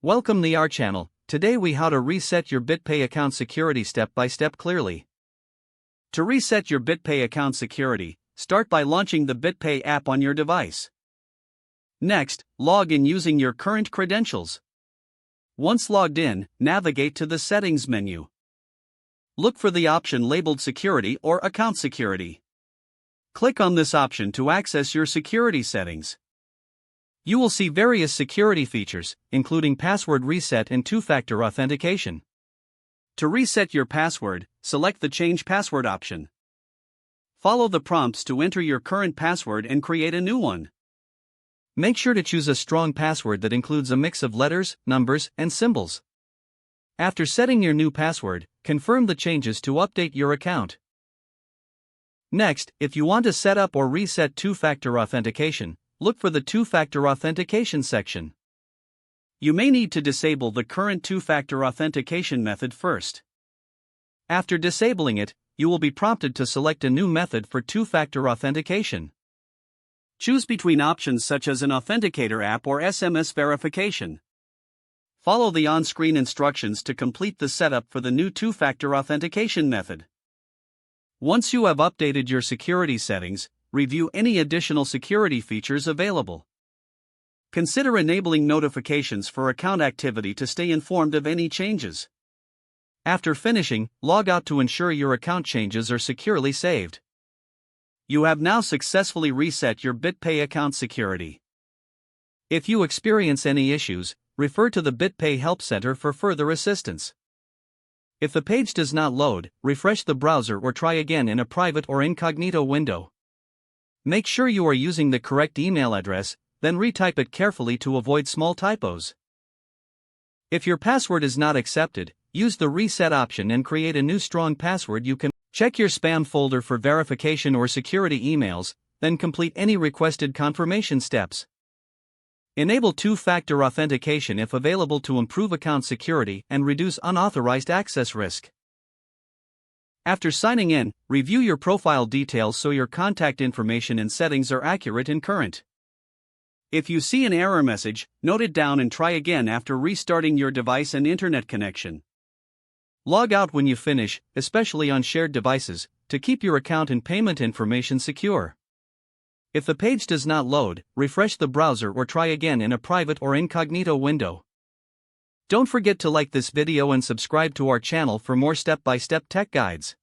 Welcome to our channel. Today we how to reset your BitPay account security step by step clearly. To reset your BitPay account security, start by launching the BitPay app on your device. Next, log in using your current credentials. Once logged in, navigate to the Settings menu. Look for the option labeled Security or Account Security. Click on this option to access your security settings. You will see various security features, including password reset and two-factor authentication. To reset your password, select the Change Password option. Follow the prompts to enter your current password and create a new one. Make sure to choose a strong password that includes a mix of letters, numbers, and symbols. After setting your new password, confirm the changes to update your account. Next, if you want to set up or reset two-factor authentication, look for the two-factor authentication section. You may need to disable the current two-factor authentication method first. After disabling it, you will be prompted to select a new method for two-factor authentication. Choose between options such as an authenticator app or SMS verification. Follow the on-screen instructions to complete the setup for the new two-factor authentication method. Once you have updated your security settings, review any additional security features available. Consider enabling notifications for account activity to stay informed of any changes. After finishing, log out to ensure your account changes are securely saved. You have now successfully reset your BitPay account security. If you experience any issues, refer to the BitPay Help Center for further assistance. If the page does not load, refresh the browser or try again in a private or incognito window. Make sure you are using the correct email address, then retype it carefully to avoid small typos. If your password is not accepted, use the reset option and create a new strong password. You can check your spam folder for verification or security emails, then complete any requested confirmation steps. Enable two-factor authentication if available to improve account security and reduce unauthorized access risk. After signing in, review your profile details so your contact information and settings are accurate and current. If you see an error message, note it down and try again after restarting your device and internet connection. Log out when you finish, especially on shared devices, to keep your account and payment information secure. If the page does not load, refresh the browser or try again in a private or incognito window. Don't forget to like this video and subscribe to our channel for more step-by-step tech guides.